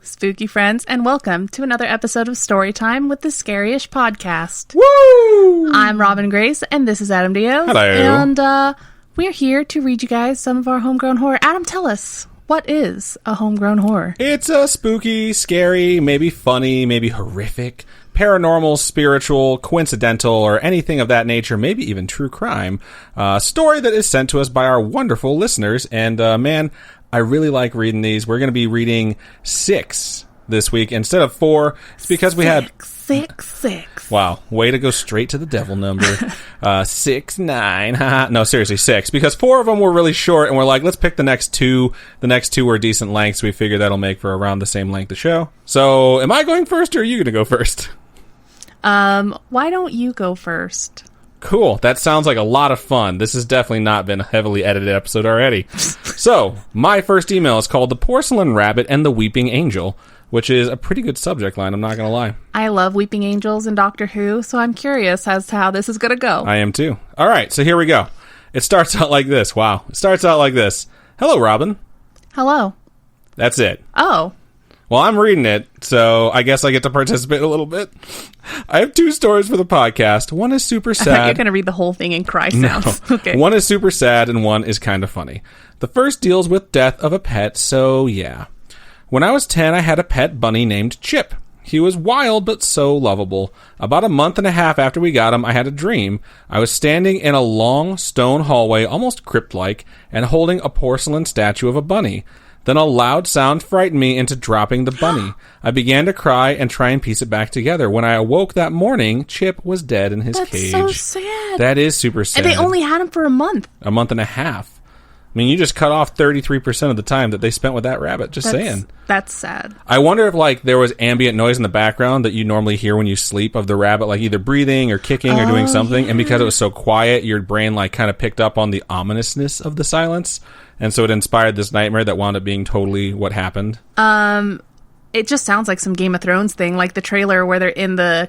Spooky friends, and welcome to another episode of Storytime with the Scaryish podcast. Woo! I'm Robin Grace, and this is Adam Diaz. Hello. And we're here to read you guys some of our homegrown horror. Adam, tell us, what is a homegrown horror? It's a spooky, scary, maybe funny, maybe horrific, paranormal, spiritual, coincidental, or anything of that nature, maybe even true crime, story that is sent to us by our wonderful listeners. And man, I really like reading these. We're going to be reading 6 this week instead of 4. It's because we had... Six. Wow, way to go straight to the devil number. 6, 9. No, seriously, 6. Because 4 of them were really short, and we're like, let's pick the next 2. The next 2 were decent lengths. We figured that'll make for around the same length of show. So, am I going first, or are you going to go first? Why don't you go first? Cool. That sounds like a lot of fun. This has definitely not been a heavily edited episode already. So, my first email is called The Porcelain Rabbit and the Weeping Angel, which is a pretty good subject line, I'm not going to lie. I love Weeping Angels and Doctor Who, so I'm curious as to how this is going to go. I am too. All right, so here we go. It starts out like this. Wow. It starts out like this. Hello, Robin. Hello. That's it. Oh. Well, I'm reading it, so I guess I get to participate a little bit. I have 2 stories for the podcast. One is super sad. I thought you're going to read the whole thing in cry sounds. No. Okay. One is super sad, and one is kind of funny. The first deals with death of a pet, so yeah. When I was 10, I had a pet bunny named Chip. He was wild, but so lovable. About a month and a half after we got him, I had a dream. I was standing in a long stone hallway, almost crypt-like, and holding a porcelain statue of a bunny. Then a loud sound frightened me into dropping the bunny. I began to cry and try and piece it back together. When I awoke that morning, Chip was dead in his cage. That's so sad. That is super sad. And they only had him for a month. A month and a half. I mean, you just cut off 33% of the time that they spent with that rabbit. Just saying. That's sad. I wonder if, like, there was ambient noise in the background that you normally hear when you sleep of the rabbit, like either breathing or kicking or doing something. Yeah. And because it was so quiet, your brain, like, kind of picked up on the ominousness of the silence. And so it inspired this nightmare that wound up being totally what happened. It just sounds like some Game of Thrones thing, like the trailer where they're in the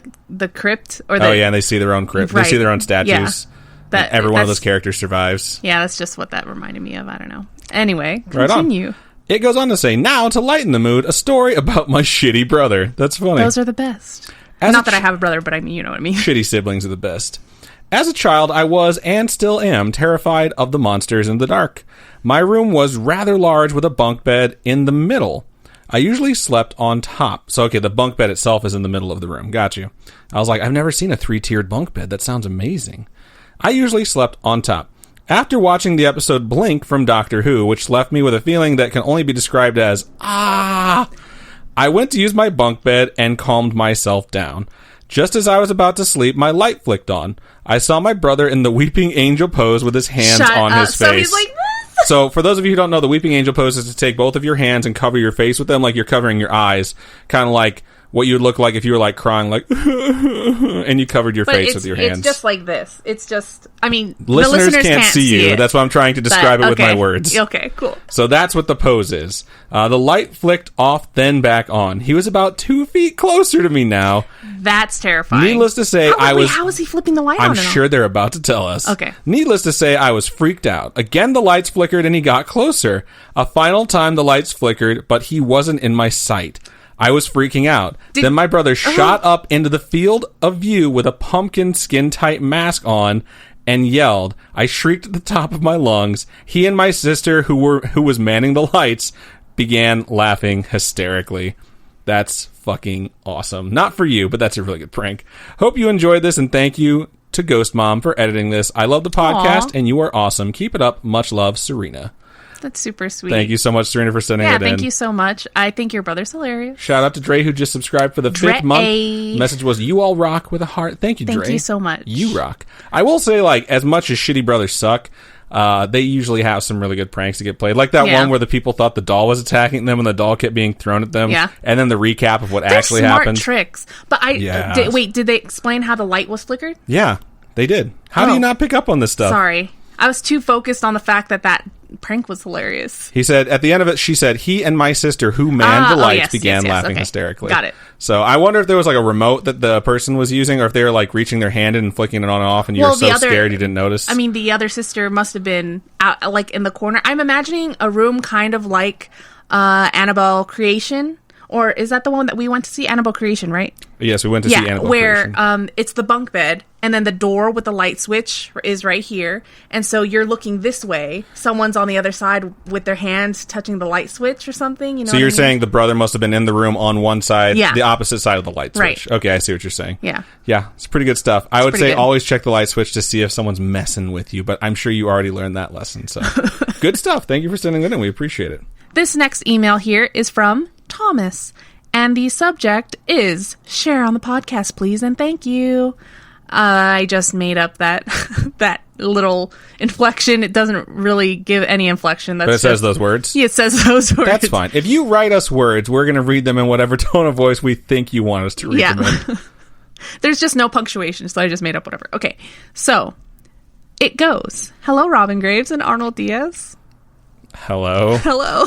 crypt. Or Oh, yeah, and they see their own crypt. Right. They see their own statues. Yeah. Every one of those characters survives. Yeah, that's just what that reminded me of. I don't know. Anyway, right continue. On. It goes on to say, now, to lighten the mood, a story about my shitty brother. That's funny. Those are the best. Not that I have a brother, but I mean, you know what I mean. Shitty siblings are the best. As a child, I was, and still am, terrified of the monsters in the dark. My room was rather large with a bunk bed in the middle. I usually slept on top. So, okay, the bunk bed itself is in the middle of the room. Got you. I was like, I've never seen a 3-tiered bunk bed. That sounds amazing. I usually slept on top. After watching the episode Blink from Doctor Who, which left me with a feeling that can only be described as, I went to use my bunk bed and calmed myself down. Just as I was about to sleep, my light flicked on. I saw my brother in the Weeping Angel pose with his hands on his face. So he's like, so for those of you who don't know, the Weeping Angel pose is to take both of your hands and cover your face with them like you're covering your eyes. Kind of like what you would look like if you were like crying, like, and you covered your face with your hands. It's just like this. It's just, I mean, listeners the listeners can't see you. It. That's why I'm trying to describe it with my words. Okay, cool. So that's what the pose is. The light flicked off, then back on. He was about 2 feet closer to me now. That's terrifying. Needless to say, how was he flipping the light on? I'm sure they're about to tell us. Okay. Needless to say, I was freaked out. Again, the lights flickered and he got closer. A final time, the lights flickered, but he wasn't in my sight. I was freaking out. Then my brother shot up into the field of view with a pumpkin skin-tight mask on and yelled. I shrieked at the top of my lungs. He and my sister, who was manning the lights, began laughing hysterically. That's fucking awesome. Not for you, but that's a really good prank. Hope you enjoyed this, and thank you to Ghost Mom for editing this. I love the podcast, and you are awesome. Keep it up. Much love, Serena. That's super sweet. Thank you so much, Serena, for sending it in. Yeah, thank you so much. I think your brother's hilarious. Shout out to Dre, who just subscribed for the 5th month. Message was, you all rock with a heart. Thank you, Dre. Thank you so much. You rock. I will say, like, as much as shitty brothers suck, they usually have some really good pranks to get played. Like that one where the people thought the doll was attacking them and the doll kept being thrown at them. Yeah. And then the recap of what They're actually smart happened. Tricks. But did they explain how the light was flickered? Yeah, they did. How do you not pick up on this stuff? Sorry. I was too focused on the fact that prank was hilarious. He said, at the end of it, she said, he and my sister who manned the lights began laughing hysterically. Got it. So I wonder if there was like a remote that the person was using, or if they were like reaching their hand in and flicking it on and off, and you were so scared you didn't notice. I mean, the other sister must have been out, like in the corner. I'm imagining a room kind of like Annabelle Creation, or is that the one that we went to see? Annabelle Creation, right? Yes, we went to see Annabelle Creation. Where it's the bunk bed, and then the door with the light switch is right here. And so you're looking this way. Someone's on the other side with their hands touching the light switch or something. You know. So you're saying the brother must have been in the room on one side, the opposite side of the light switch. Right. Okay, I see what you're saying. Yeah. Yeah, it's pretty good stuff. I would say always check the light switch to see if someone's messing with you, but I'm sure you already learned that lesson. So good stuff. Thank you for sending that in. We appreciate it. This next email here is from Thomas, and the subject is share on the podcast, please, and thank you. I just made up that that little inflection. It doesn't really give any inflection. But it says those words? Yeah, it says those words. That's fine. If you write us words, we're going to read them in whatever tone of voice we think you want us to read them in. There's just no punctuation, so I just made up whatever. Okay, so it goes. Hello, Robin Graves and Arnold Diaz. Hello. Hello.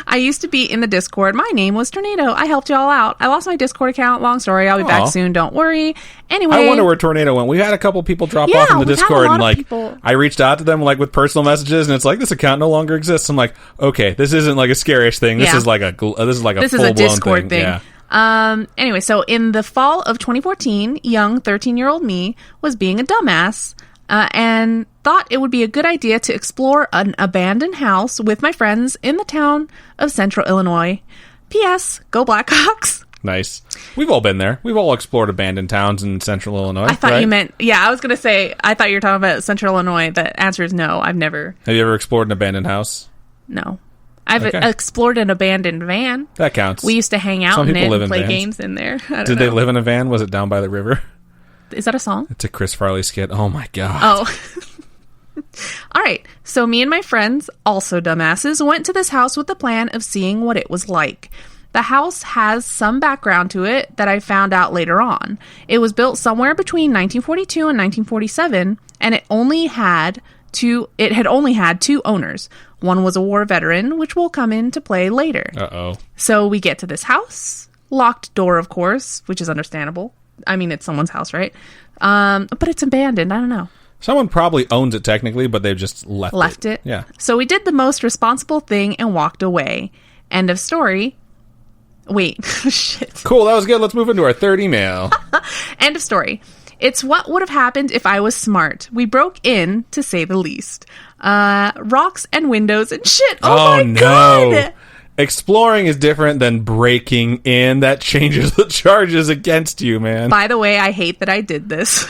I used to be in the Discord. My name was Tornado. I helped y'all out. I lost my Discord account. Long story. I'll be back soon. Don't worry. Anyway. I wonder where Tornado went. We had a couple people drop off in the Discord, and I reached out to them with personal messages, and it's like, this account no longer exists. I'm like, okay, this isn't like a Scaryish thing. This is like a full-blown Discord thing. Yeah. Anyway, so in the fall of 2014, young 13-year-old me was being a dumbass and thought it would be a good idea to explore an abandoned house with my friends in the town of Central Illinois. P.S. Go Blackhawks. Nice. We've all been there. We've all explored abandoned towns in Central Illinois. I thought you meant, I was going to say, I thought you were talking about Central Illinois. The answer is no. I've never. Have you ever explored an abandoned house? No. I've explored an abandoned van. That counts. We used to hang out in it and play games in there. Did they live in a van? Was it down by the river? Is that a song? It's a Chris Farley skit. Oh my God. Oh. All right. So me and my friends, also dumbasses, went to this house with the plan of seeing what it was like. The house has some background to it that I found out later on. It was built somewhere between 1942 and 1947, and it had only had two owners. One was a war veteran, which will come into play later. Uh-oh. So we get to this house, locked door, of course, which is understandable. I mean, it's someone's house, right? But it's abandoned. I don't know. Someone probably owns it technically, but they've just left it. Yeah. So we did the most responsible thing and walked away. End of story. Wait. Shit. Cool. That was good. Let's move into our third email. End of story. It's what would have happened if I was smart. We broke in, to say the least. Rocks and windows and shit. Oh my God. Exploring is different than breaking in. That changes the charges against you, man. By the way, I hate that I did this,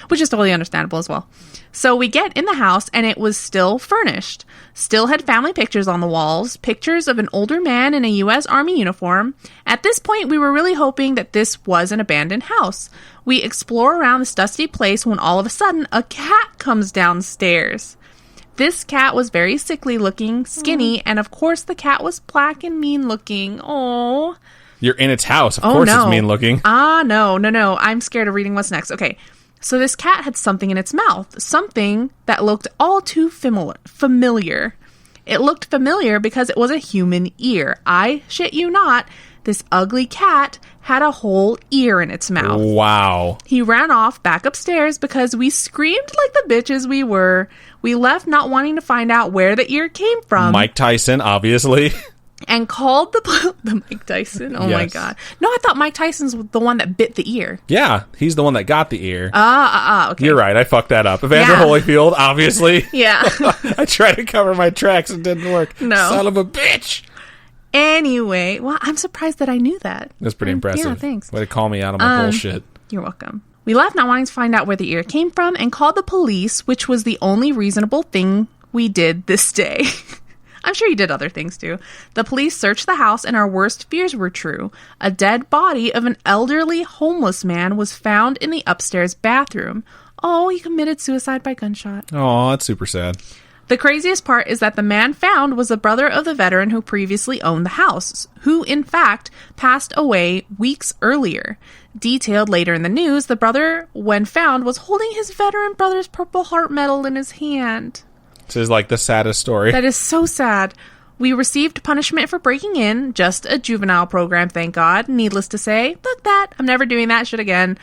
which is totally understandable as well. So we get in the house, and it was still furnished. Still had family pictures on the walls, pictures of an older man in a U.S. Army uniform. At this point, we were really hoping that this was an abandoned house. We explore around this dusty place when all of a sudden, a cat comes downstairs. This cat was very sickly looking, skinny, and of course the cat was black and mean looking. Oh, you're in its house. Of course it's mean looking. No. I'm scared of reading what's next. Okay. So this cat had something in its mouth, something that looked all too familiar. It looked familiar because it was a human ear. I shit you not. This ugly cat had a whole ear in its mouth. Wow. He ran off back upstairs because we screamed like the bitches we were. We left not wanting to find out where the ear came from. Mike Tyson, obviously. And called the Mike Tyson? Oh, yes. My God. No, I thought Mike Tyson's the one that bit the ear. Yeah, he's the one that got the ear. Okay. You're right, I fucked that up. Evander Holyfield, obviously. Yeah. I tried to cover my tracks and it didn't work. No. Son of a bitch. Anyway, well, I'm surprised that I knew that. That's pretty impressive. Yeah, thanks. Way to call me out on my bullshit. You're welcome. We left not wanting to find out where the ear came from and called the police, which was the only reasonable thing we did this day. I'm sure you did other things too. The police searched the house and our worst fears were true. A dead body of an elderly homeless man was found in the upstairs bathroom. Oh, he committed suicide by gunshot. Oh, that's super sad. The craziest part is that the man found was the brother of the veteran who previously owned the house, who in fact passed away weeks earlier. Detailed later in the news, the brother, when found, was holding his veteran brother's Purple Heart medal in his hand. This is like the saddest story. That is so sad. We received punishment for breaking in, just a juvenile program, thank God. Needless to say, fuck that. I'm never doing that shit again.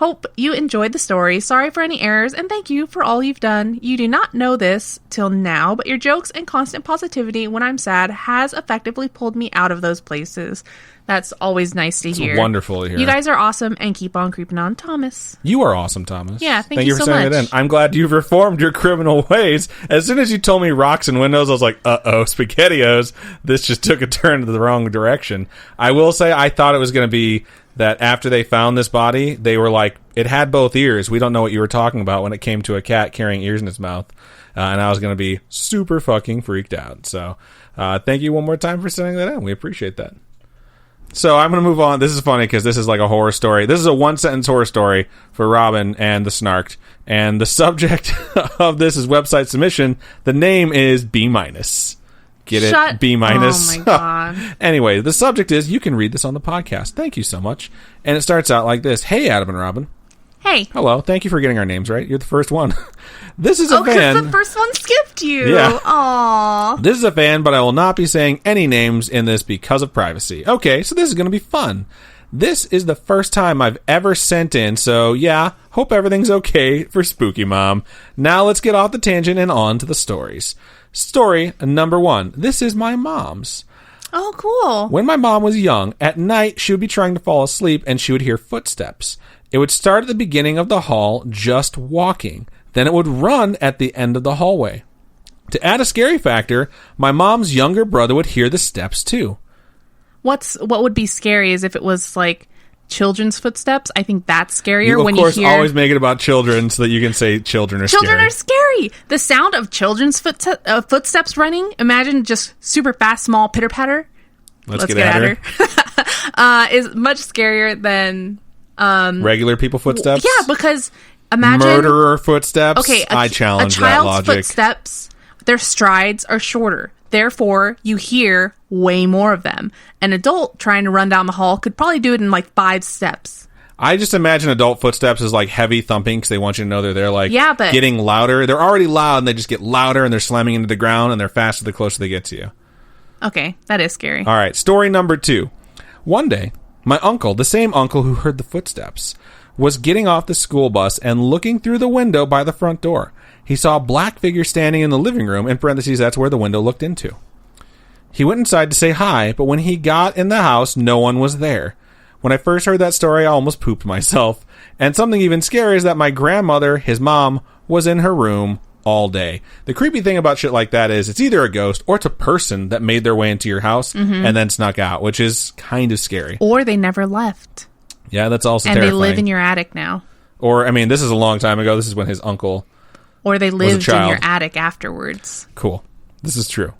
Hope you enjoyed the story. Sorry for any errors, and thank you for all you've done. You do not know this till now, but your jokes and constant positivity when I'm sad has effectively pulled me out of those places. That's always nice to hear. It's wonderful to hear. You guys are awesome, and keep on creeping on, Thomas. You are awesome, Thomas. Yeah, thank you for so sending much. it in. I'm glad you've reformed your criminal ways. As soon as you told me rocks and windows, I was like, uh-oh, SpaghettiOs. This just took a turn to the wrong direction. I will say I thought it was going to be that after they found this body, they were like, it had both ears. We don't know what you were talking about when it came to a cat carrying ears in its mouth. And I was going to be super fucking freaked out. So thank you one more time for sending that in. We appreciate that. So I'm going to move on. This is funny because this is like a horror story. This is a one-sentence horror story for Robin and the Snarked. And the subject of this is website submission. The name is B-. Get it? B-. Oh, my God. Anyway, the subject is, you can read this on the podcast. Thank you so much. And it starts out like this. Hey, Adam and Robin. Hey. Hello. Thank you for getting our names right. You're the first one. This is a fan. because the first one skipped you. Yeah. Aww. This is a fan, but I will not be saying any names in this because of privacy. Okay, so this is going to be fun. This is the first time I've ever sent in, so yeah, hope everything's okay for Spooky Mom. Now let's get off the tangent and on to the stories. Story number 1. This is my mom's. Oh, cool. When my mom was young, at night she would be trying to fall asleep and she would hear footsteps. It would start at the beginning of the hall, just walking. Then it would run at the end of the hallway. To add a scary factor, my mom's younger brother would hear the steps too. What would be scary is if it was like children's footsteps. I think that's scarier when you hear... you always make it about children so that you can say children are scary. Children are scary. The sound of children's footsteps running, imagine just super fast, small pitter-patter. Let's get at her. Is much scarier than... regular people footsteps? Yeah, because imagine... murderer footsteps? Okay, I challenge that child's logic. Footsteps, their strides are shorter. Therefore, you hear way more of them. An adult trying to run down the hall could probably do it in like 5 steps. I just imagine adult footsteps as like heavy thumping because they want you to know they're there, like but getting louder. They're already loud and they just get louder and they're slamming into the ground and they're faster the closer they get to you. Okay, that is scary. All right, story number 2. One day, my uncle, the same uncle who heard the footsteps, was getting off the school bus and looking through the window by the front door. He saw a black figure standing in the living room, in parentheses, that's where the window looked into. He went inside to say hi, but when he got in the house, no one was there. When I first heard that story, I almost pooped myself. And something even scary is that my grandmother, his mom, was in her room all day. The creepy thing about shit like that is it's either a ghost or it's a person that made their way into your house and then snuck out, which is kind of scary. Or they never left. Yeah, that's also and terrifying. And they live in your attic now. Or, I mean, this is a long time ago. This is when his uncle... Or they lived in your attic afterwards. Cool. This is true.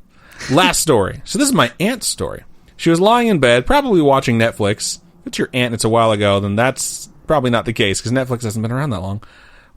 Last story. So this is my aunt's story. She was lying in bed, probably watching Netflix. If it's your aunt and it's a while ago, then that's probably not the case, because Netflix hasn't been around that long.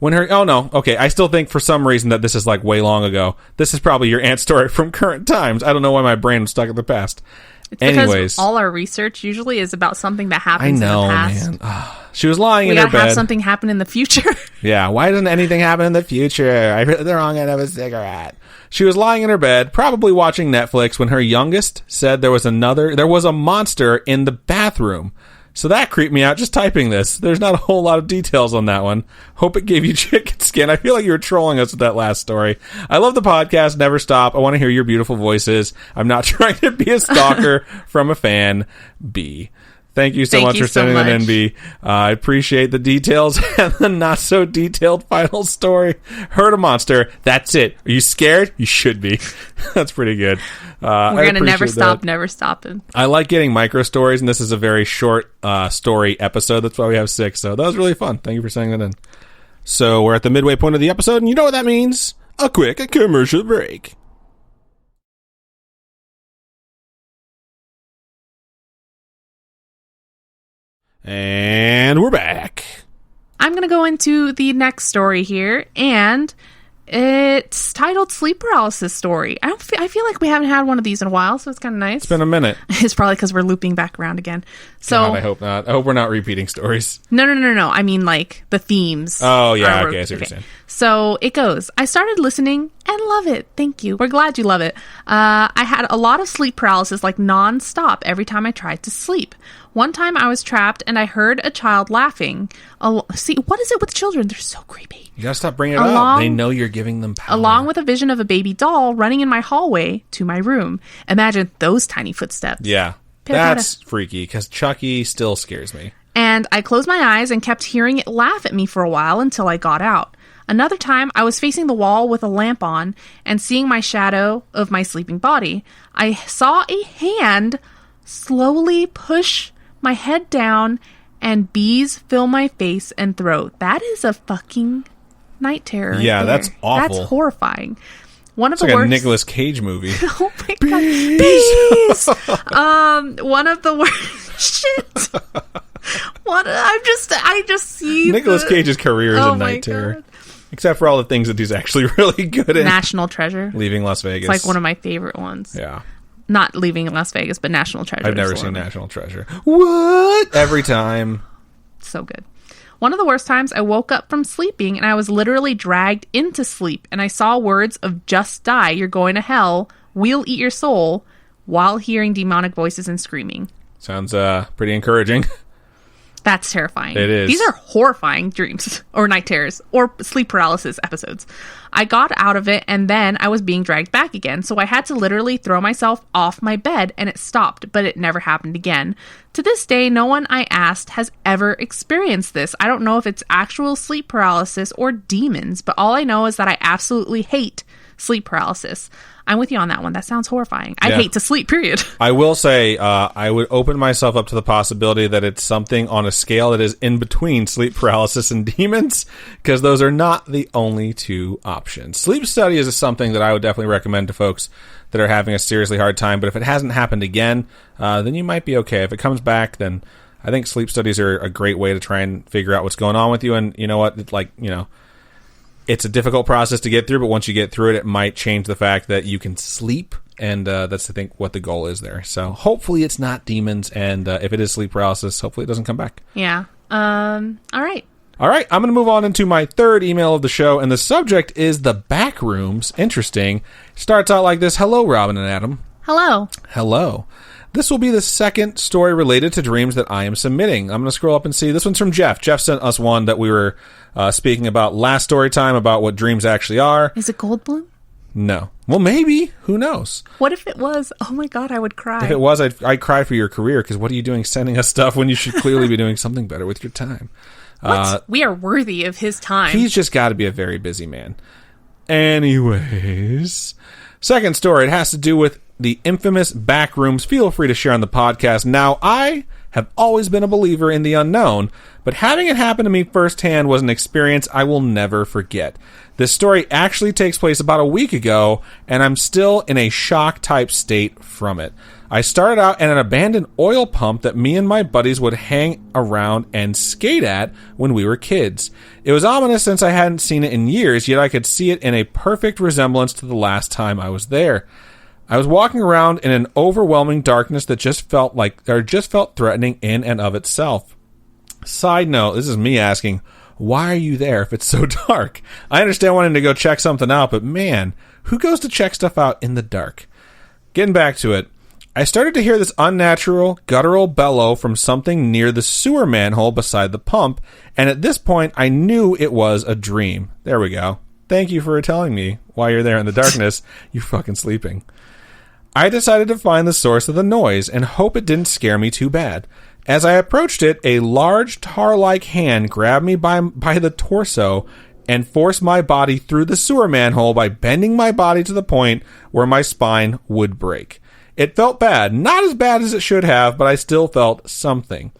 When her... Oh, no. Okay, I still think for some reason that this is like way long ago. This is probably your aunt's story from current times. I don't know why my brain was stuck in the past. It's because all our research usually is about something that happens in the past. Man. She was lying in her bed. We gotta have something happen in the future. Yeah, why doesn't anything happen in the future? I hit the wrong end of a cigarette. She was lying in her bed, probably watching Netflix, when her youngest said there was a monster in the bathroom. So that creeped me out just typing this. There's not a whole lot of details on that one. Hope it gave you chicken skin. I feel like you were trolling us with that last story. I love the podcast. Never stop. I want to hear your beautiful voices. I'm not trying to be a stalker from a fan. B. Thank you so much for sending that in, B. I appreciate the details and the not so detailed final story. Heard a monster. That's it. Are you scared? You should be. That's pretty good. We're going to never stop, never stopping. I like getting micro stories, and this is a very short story episode. That's why we have 6. So that was really fun. Thank you for sending that in. So we're at the midway point of the episode, and you know what that means. A quick commercial break. And we're back. I'm going to go into the next story here, and it's titled Sleep Paralysis Story. I feel like we haven't had one of these in a while, so it's kind of nice. It's been a minute. It's probably because we're looping back around again. So God, I hope not. I hope we're not repeating stories. No. I mean, like, the themes. Oh, yeah, okay, I see what you're saying. So it goes, I started listening and love it. Thank you. We're glad you love it. I had a lot of sleep paralysis, like non-stop every time I tried to sleep. One time I was trapped and I heard a child laughing. See, what is it with children? They're so creepy. You gotta stop bringing it up. They know you're giving them power. Along with a vision of a baby doll running in my hallway to my room. Imagine those tiny footsteps. Yeah. That's freaky, because Chucky still scares me. And I closed my eyes and kept hearing it laugh at me for a while until I got out. Another time, I was facing the wall with a lamp on and seeing my shadow of my sleeping body. I saw a hand slowly push my head down and bees fill my face and throat. That is a fucking night terror. Yeah, right, that's awful. That's horrifying. One of it's the like worst. A Nicolas Cage movie. Oh my god, bees! One of the worst. Shit. I just see Nicolas Cage's career is a night terror. Except for all the things that he's actually really good at. National Treasure. Leaving Las Vegas. It's like one of my favorite ones. Yeah. Not Leaving Las Vegas, but National Treasure. I've never seen National Treasure. What? Every time. So good. One of the worst times, I woke up from sleeping and I was literally dragged into sleep and I saw words of "just die, you're going to hell, we'll eat your soul," while hearing demonic voices and screaming. Sounds pretty encouraging. That's terrifying. It is. These are horrifying dreams or night terrors or sleep paralysis episodes. I got out of it and then I was being dragged back again. So I had to literally throw myself off my bed and it stopped, but it never happened again. To this day, no one I asked has ever experienced this. I don't know if it's actual sleep paralysis or demons, but all I know is that I absolutely hate sleep paralysis. I'm with you on that one. That sounds horrifying. I hate to sleep, period. I will say I would open myself up to the possibility that it's something on a scale that is in between sleep paralysis and demons, because those are not the only two options. Sleep study is something that I would definitely recommend to folks that are having a seriously hard time, but if it hasn't happened again, then you might be okay. If it comes back, then I think sleep studies are a great way to try and figure out what's going on with you, and you know what, it's a difficult process to get through, but once you get through it, it might change the fact that you can sleep, and that's, I think, what the goal is there. So hopefully it's not demons, and if it is sleep paralysis, hopefully it doesn't come back. Yeah. All right. All right, I'm going to move on into my third email of the show, and the subject is the back rooms. Interesting. Starts out like this. Hello, Robin and Adam. Hello. Hello. This will be the second story related to dreams that I am submitting. I'm going to scroll up and see. This one's from Jeff. Jeff sent us one that we were speaking about last story time about what dreams actually are. Is it Goldblum? No. Well, maybe. Who knows? What if it was? Oh my God, I would cry. If it was, I'd cry for your career, because what are you doing sending us stuff when you should clearly be doing something better with your time? We are worthy of his time. He's just got to be a very busy man. Anyways, second story. It has to do with the infamous back rooms. Feel free to share on the podcast. Now, I have always been a believer in the unknown, but having it happen to me firsthand was an experience I will never forget. This story actually takes place about a week ago, and I'm still in a shock-type state from it. I started out at an abandoned oil pump that me and my buddies would hang around and skate at when we were kids. It was ominous since I hadn't seen it in years, yet I could see it in a perfect resemblance to the last time I was there. I was walking around in an overwhelming darkness that just felt threatening in and of itself. Side note, this is me asking, why are you there if it's so dark? I understand wanting to go check something out, but man, who goes to check stuff out in the dark? Getting back to it, I started to hear this unnatural, guttural bellow from something near the sewer manhole beside the pump, and at this point, I knew it was a dream. There we go. Thank you for telling me why you're there in the darkness. You're fucking sleeping. I decided to find the source of the noise and hope it didn't scare me too bad. As I approached it, a large tar-like hand grabbed me by the torso and forced my body through the sewer manhole by bending my body to the point where my spine would break. It felt bad. Not as bad as it should have, but I still felt something.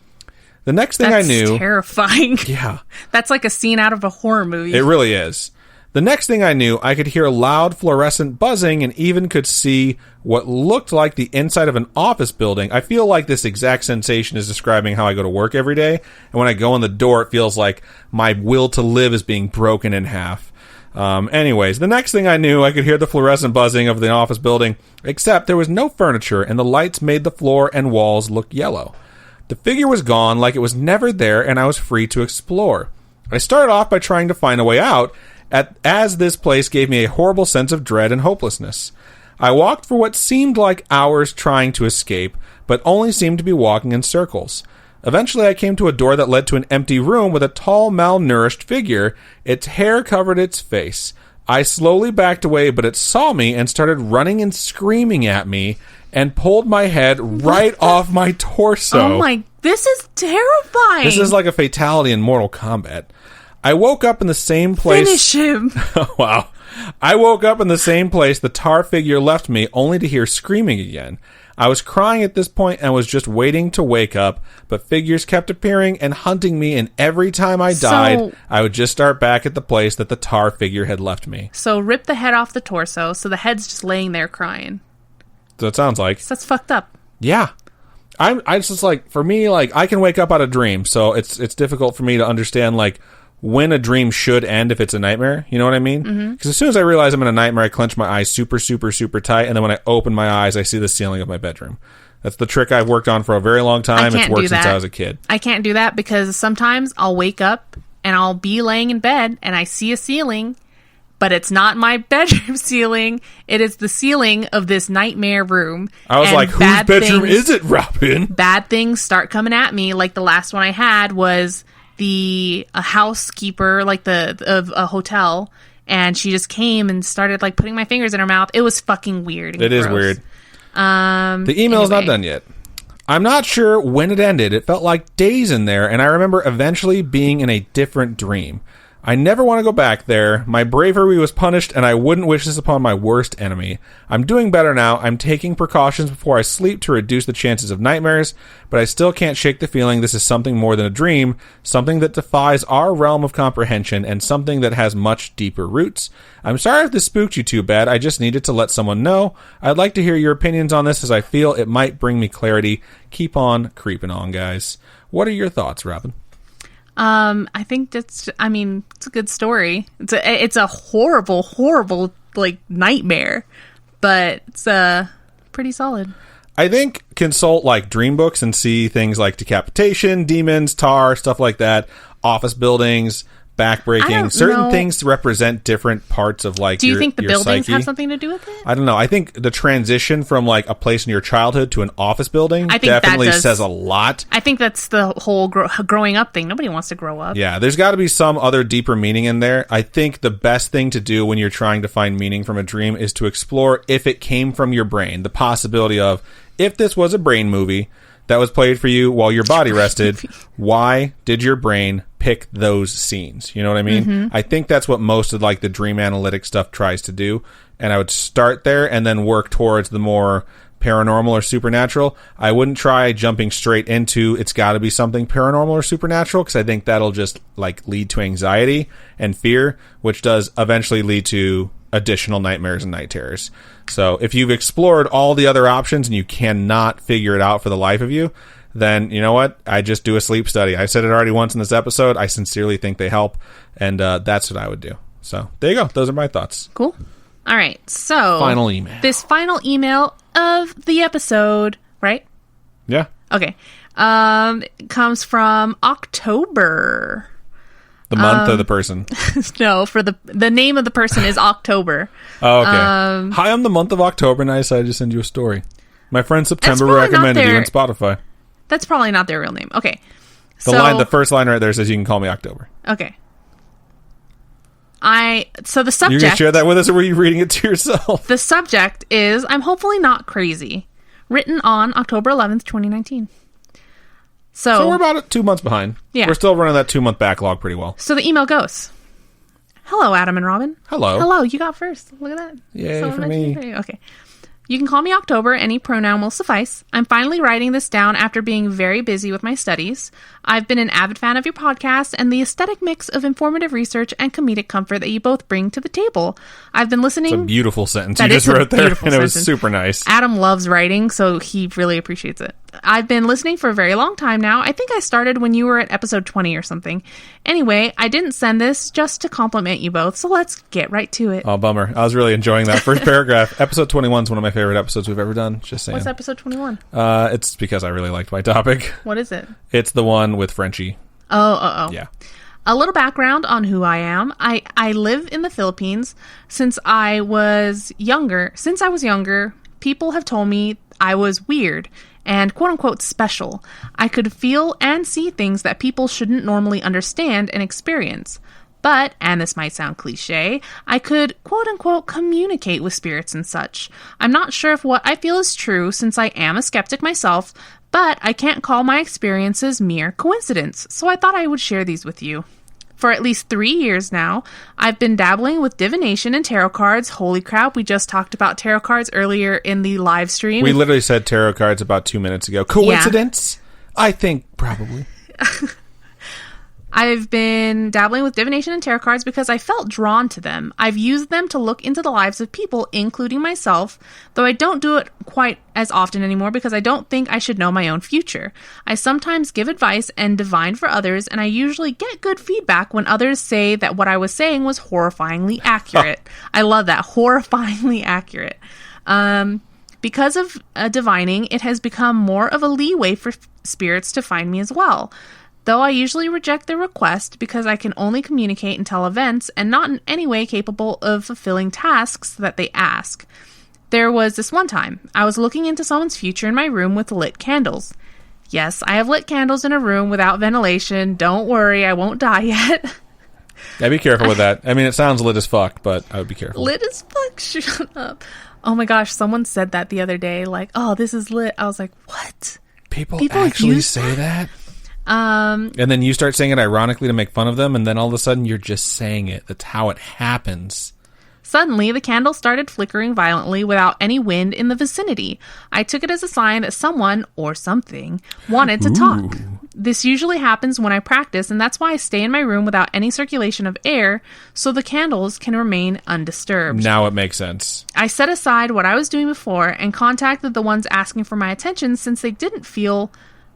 The next thing I knew... That's terrifying. Yeah. That's like a scene out of a horror movie. It really is. The next thing I knew, I could hear loud fluorescent buzzing and even could see what looked like the inside of an office building. I feel like this exact sensation is describing how I go to work every day. And when I go in the door, it feels like my will to live is being broken in half. Anyways, the next thing I knew, I could hear the fluorescent buzzing of the office building, except there was no furniture and the lights made the floor and walls look yellow. The figure was gone, like it was never there, and I was free to explore. I started off by trying to find a way out, as this place gave me a horrible sense of dread and hopelessness. I walked for what seemed like hours trying to escape, but only seemed to be walking in circles. Eventually, I came to a door that led to an empty room with a tall, malnourished figure. Its hair covered its face. I slowly backed away, but it saw me and started running and screaming at me and pulled my head right off my torso. Oh my, this is terrifying. This is like a fatality in Mortal Kombat. I woke up in the same place. Finish him. Wow. I woke up in the same place the tar figure left me, only to hear screaming again. I was crying at this point and was just waiting to wake up, but figures kept appearing and hunting me, and every time I died, I would just start back at the place that the tar figure had left me. So rip the head off the torso, so the head's just laying there crying. So it sounds like. So that's fucked up. Yeah. I just like, for me, like, I can wake up out of a dream, so it's difficult for me to understand, like, when a dream should end if it's a nightmare. You know what I mean? Because as soon as I realize I'm in a nightmare, I clench my eyes super, super, super tight, and then when I open my eyes, I see the ceiling of my bedroom. That's the trick I've worked on for a very long time. It's worked since I was a kid. I can't do that because sometimes I'll wake up and I'll be laying in bed and I see a ceiling, but it's not my bedroom ceiling. It is the ceiling of this nightmare room. I was like, whose bedroom is it, Robin? Bad things start coming at me. Like the last one I had was a housekeeper, like of a hotel, and she just came and started like putting my fingers in her mouth. It was fucking weird. And it gross. Is weird. The email's not done yet. I'm not sure when it ended. It felt like days in there, and I remember eventually being in a different dream. I never want to go back there. My bravery was punished, and I wouldn't wish this upon my worst enemy. I'm doing better now. I'm taking precautions before I sleep to reduce the chances of nightmares, but I still can't shake the feeling this is something more than a dream, something that defies our realm of comprehension, and something that has much deeper roots. I'm sorry if this spooked you too bad. I just needed to let someone know. I'd like to hear your opinions on this, as I feel it might bring me clarity. Keep on creeping on, guys. What are your thoughts, Robin? I think it's a good story. It's a horrible, horrible, like, nightmare, but it's pretty solid. I think consult, like, dream books and see things like decapitation, demons, tar, stuff like that, office buildings, backbreaking. Certain things represent different parts of, like, Do you think the buildings psyche. have something to do with it? I don't know. I think the transition from, like, a place in your childhood to an office building definitely says a lot. I think that's the whole growing up thing. Nobody wants to grow up. Yeah, there's got to be some other deeper meaning in there. I think the best thing to do when you're trying to find meaning from a dream is to explore if it came from your brain. The possibility of, if this was a brain movie that was played for you while your body rested, why did your brain pick those scenes? You know what I mean? Mm-hmm. I think that's what most of, like, the dream analytic stuff tries to do. And I would start there and then work towards the more paranormal or supernatural. I wouldn't try jumping straight into it's got to be something paranormal or supernatural, because I think that'll just, like, lead to anxiety and fear, which does eventually lead to additional nightmares and night terrors. So if you've explored all the other options and you cannot figure it out for the life of you, then you know what? I just do a sleep study. I said it already once in this episode. I sincerely think they help, and that's what I would do. So there you go. Those are my thoughts. Cool. All right. So final email. This final email of the episode, right? Yeah. Okay. Comes from October. The month or the person? No, for the name of the person is October. Oh, okay. Hi, I'm the month of October, and I decided to send you a story. My friend September recommended you on Spotify. That's probably not their real name. Okay. The first line right there says you can call me October. Okay. So the subject... You're going to share that with us, or were you reading it to yourself? The subject is, I'm hopefully not crazy. Written on October 11th, 2019. So we're about 2 months behind. Yeah. We're still running that 2-month backlog pretty well. So the email goes, hello, Adam and Robin. Hello. Hello, you got first. Look at that. Yay for me. Okay. You can call me October. Any pronoun will suffice. I'm finally writing this down after being very busy with my studies. I've been an avid fan of your podcast and the aesthetic mix of informative research and comedic comfort that you both bring to the table. I've been listening... It's a beautiful sentence you just wrote there, and it was super nice. Adam loves writing, so he really appreciates it. I've been listening for a very long time now. I think I started when you were at episode 20 or something. Anyway, I didn't send this just to compliment you both, so let's get right to it. Oh, bummer. I was really enjoying that first paragraph. Episode 21 is one of my favorite episodes we've ever done. Just saying. What's episode 21? It's because I really liked my topic. What is it? It's the one with Frenchie. Oh. Yeah. A little background on who I am. I live in the Philippines. Since I was younger, people have told me I was weird and quote-unquote special. I could feel and see things that people shouldn't normally understand and experience. But, and this might sound cliche, I could quote-unquote communicate with spirits and such. I'm not sure if what I feel is true since I am a skeptic myself, but I can't call my experiences mere coincidence, so I thought I would share these with you. For at least 3 years now, I've been dabbling with divination and tarot cards. Holy crap, we just talked about tarot cards earlier in the live stream. We literally said tarot cards about 2 minutes ago. Coincidence? Yeah. I think probably. I've been dabbling with divination and tarot cards because I felt drawn to them. I've used them to look into the lives of people, including myself, though I don't do it quite as often anymore because I don't think I should know my own future. I sometimes give advice and divine for others, and I usually get good feedback when others say that what I was saying was horrifyingly accurate. I love that. Horrifyingly accurate. Because of divining, it has become more of a leeway for spirits to find me as well. Though I usually reject their request because I can only communicate and tell events and not in any way capable of fulfilling tasks that they ask. There was this one time, I was looking into someone's future in my room with lit candles. Yes, I have lit candles in a room without ventilation. Don't worry, I won't die yet. Yeah, be careful with that. I mean, it sounds lit as fuck, but I would be careful. Lit as fuck? Shut up. Oh my gosh, someone said that the other day, like, oh, this is lit. I was like, what? People actually say that? And then you start saying it ironically to make fun of them, and then all of a sudden you're just saying it. That's how it happens. Suddenly, the candle started flickering violently without any wind in the vicinity. I took it as a sign that someone, or something, wanted to talk. This usually happens when I practice, and that's why I stay in my room without any circulation of air, so the candles can remain undisturbed. Now it makes sense. I set aside what I was doing before and contacted the ones asking for my attention since they didn't feel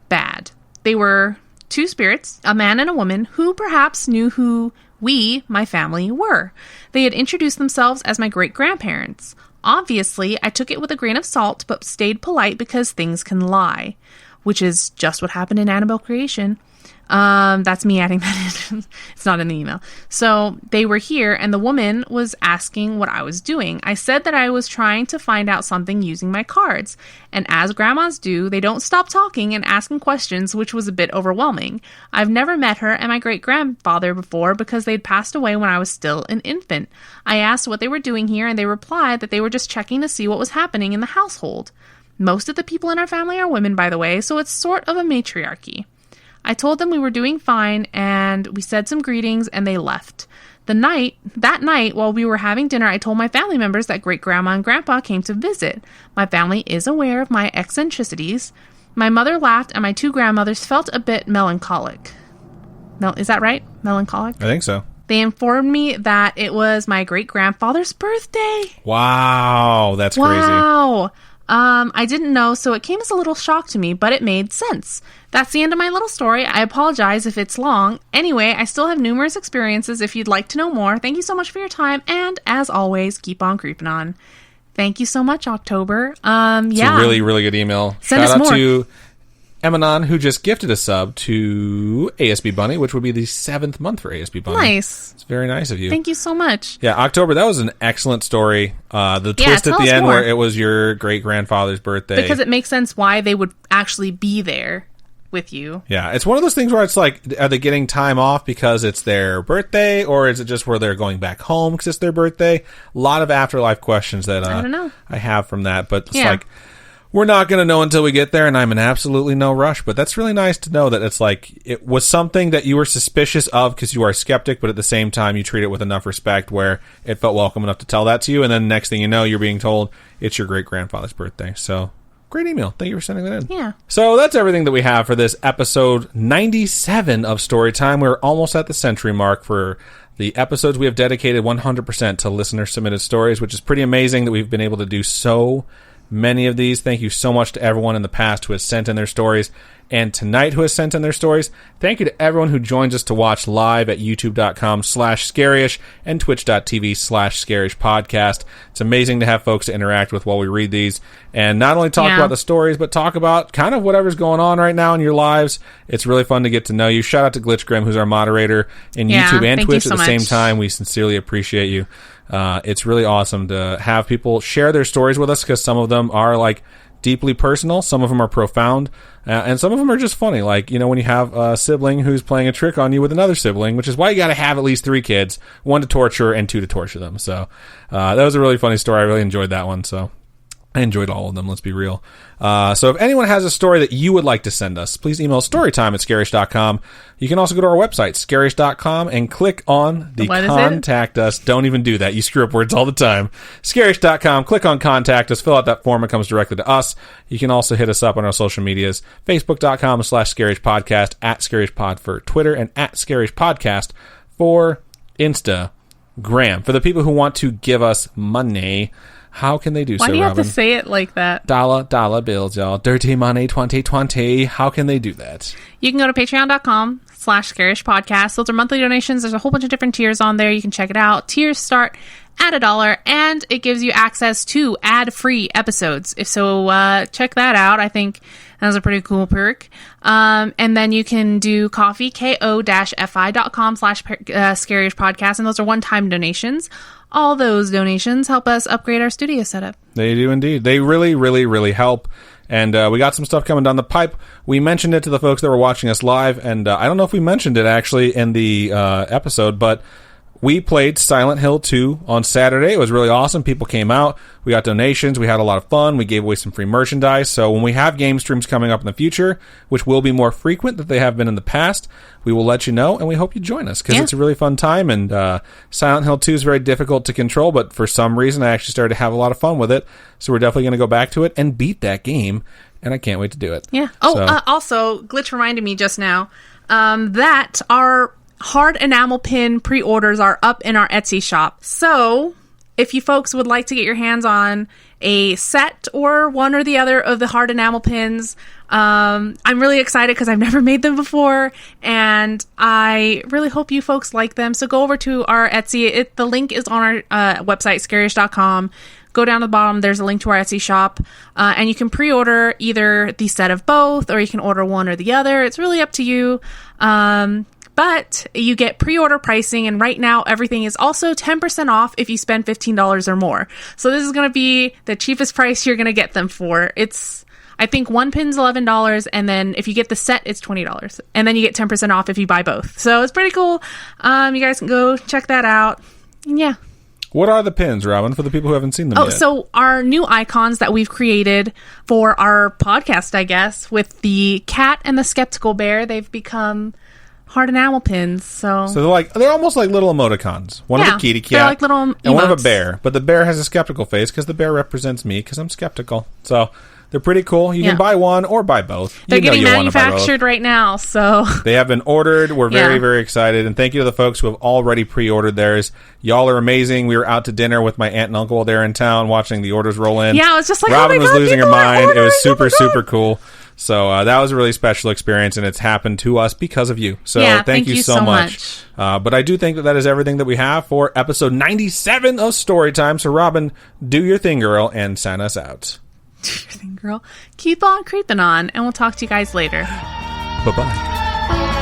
bad. They were two spirits, a man and a woman, who perhaps knew who we, my family, were. They had introduced themselves as my great-grandparents. Obviously, I took it with a grain of salt, but stayed polite because things can lie, which is just what happened in Annabelle Creation. That's me adding that in. It's not in the email. So they were here, and the woman was asking what I was doing. I said that I was trying to find out something using my cards. And as grandmas do, they don't stop talking and asking questions, which was a bit overwhelming. I've never met her and my great-grandfather before because they'd passed away when I was still an infant. I asked what they were doing here, and they replied that they were just checking to see what was happening in the household. Most of the people in our family are women, by the way, so it's sort of a matriarchy. I told them we were doing fine, and we said some greetings, and they left. That night, while we were having dinner, I told my family members that great-grandma and grandpa came to visit. My family is aware of my eccentricities. My mother laughed, and my two grandmothers felt a bit melancholic. Is that right? Melancholic? I think so. They informed me that it was my great-grandfather's birthday. Wow, that's crazy. Wow. I didn't know, so it came as a little shock to me, but it made sense. That's the end of my little story. I apologize if it's long. Anyway, I still have numerous experiences if you'd like to know more. Thank you so much for your time, and as always, keep on creeping on. Thank you so much, October. It's a really, really good email. Send Shout us out more. to Emanon, who just gifted a sub to ASB Bunny, which would be the 7th month for ASB Bunny. Nice. It's very nice of you. Thank you so much. Yeah, October, that was an excellent story. The twist at the end where it was your great-grandfather's birthday. Because it makes sense why they would actually be there with you. Yeah, it's one of those things where it's like, are they getting time off because it's their birthday, or is it just where they're going back home because it's their birthday? A lot of afterlife questions that I don't know. I have from that, but it's like, we're not going to know until we get there, and I'm in absolutely no rush. But that's really nice to know that it's like, it was something that you were suspicious of because you are a skeptic, but at the same time, you treat it with enough respect where it felt welcome enough to tell that to you. And then next thing you know, you're being told it's your great-grandfather's birthday. So, great email. Thank you for sending that in. Yeah. So that's everything that we have for this episode 97 of Storytime. We're almost at the century mark for the episodes. We have dedicated 100% to listener-submitted stories, which is pretty amazing that we've been able to do so many of these. Thank you so much to everyone in the past who has sent in their stories. and Tonight who has sent in their stories. Thank you to everyone who joins us to watch live at youtube.com/Scaryish and twitch.tv/Scaryish podcast. It's amazing to have folks to interact with while we read these and not only talk about the stories, but talk about kind of whatever's going on right now in your lives. It's really fun to get to know you. Shout out to Glitchgrim, who's our moderator in YouTube and Twitch at the same time. We sincerely appreciate you. It's really awesome to have people share their stories with us because some of them are like deeply personal, some of them are profound, and some of them are just funny. Like, you know, when you have a sibling who's playing a trick on you with another sibling, which is why you got to have at least 3 kids, 1 to torture and 2 to torture them. So that was a really funny story. I really enjoyed that one. So I enjoyed all of them, let's be real. So if anyone has a story that you would like to send us, please email storytime@scaryish.com. You can also go to our website, scaryish.com, and click on the Contact Us. Don't even do that. You screw up words all the time. Scaryish.com, click on Contact Us, fill out that form. It comes directly to us. You can also hit us up on our social medias, facebook.com/ScarishPodcast, @ScarishPod for Twitter, and @ScarishPodcast for Instagram. For the people who want to give us money, how can they do so, Why do you Robin? have to say it like that? Dollar bills, y'all. Dirty money 2020. How can they do that? You can go to patreon.com/Scaryish podcast. Those are monthly donations. There's a whole bunch of different tiers on there. You can check it out. Tiers start at $1, and it gives you access to ad-free episodes. If so, check that out. I think that's a pretty cool perk. And then you can do coffee, ko-fi.com/Scaryish podcast, and those are one-time donations. All those donations help us upgrade our studio setup. They do indeed. They really, really, really help. And we got some stuff coming down the pipe. We mentioned it to the folks that were watching us live, and I don't know if we mentioned it actually in the episode, but we played Silent Hill 2 on Saturday. It was really awesome. People came out. We got donations. We had a lot of fun. We gave away some free merchandise. So when we have game streams coming up in the future, which will be more frequent than they have been in the past, we will let you know, and we hope you join us because it's a really fun time. And Silent Hill 2 is very difficult to control, but for some reason I actually started to have a lot of fun with it. So we're definitely going to go back to it and beat that game, and I can't wait to do it. Yeah. Oh, also, Glitch reminded me just now that our hard enamel pin pre-orders are up in our Etsy shop. So if you folks would like to get your hands on a set or one or the other of the hard enamel pins, I'm really excited because I've never made them before, and I really hope you folks like them. So go over to our Etsy. The link is on our website, scaryish.com. Go down to the bottom. There's a link to our Etsy shop, and you can pre-order either the set of both, or you can order one or the other. It's really up to you. But you get pre-order pricing, and right now everything is also 10% off if you spend $15 or more. So this is going to be the cheapest price you're going to get them for. It's, I think one pin's $11, and then if you get the set, it's $20. And then you get 10% off if you buy both. So it's pretty cool. You guys can go check that out. And yeah. What are the pins, Robin, for the people who haven't seen them yet? So our new icons that we've created for our podcast, I guess, with the cat and the skeptical bear, they've become hard enamel pins. So they're almost like little emoticons. One of a kitty cat, like little emotes. And one of a bear. But the bear has a skeptical face because the bear represents me because I'm skeptical. So they're pretty cool. You can buy one or buy both. They're getting manufactured right now, so they have been ordered. We're very, very excited, and thank you to the folks who have already pre-ordered theirs. Y'all are amazing. We were out to dinner with my aunt and uncle while they're in town, watching the orders roll in. Yeah, I was just like, Robin oh my was God, losing her mind. It was super, super super cool. So that was a really special experience, and it's happened to us because of you. So thank you so much. But I do think that is everything that we have for episode 97 of Storytime. So Robin, do your thing, girl, and sign us out. Do your thing, girl. Keep on creeping on, and we'll talk to you guys later. Bye-bye. Bye.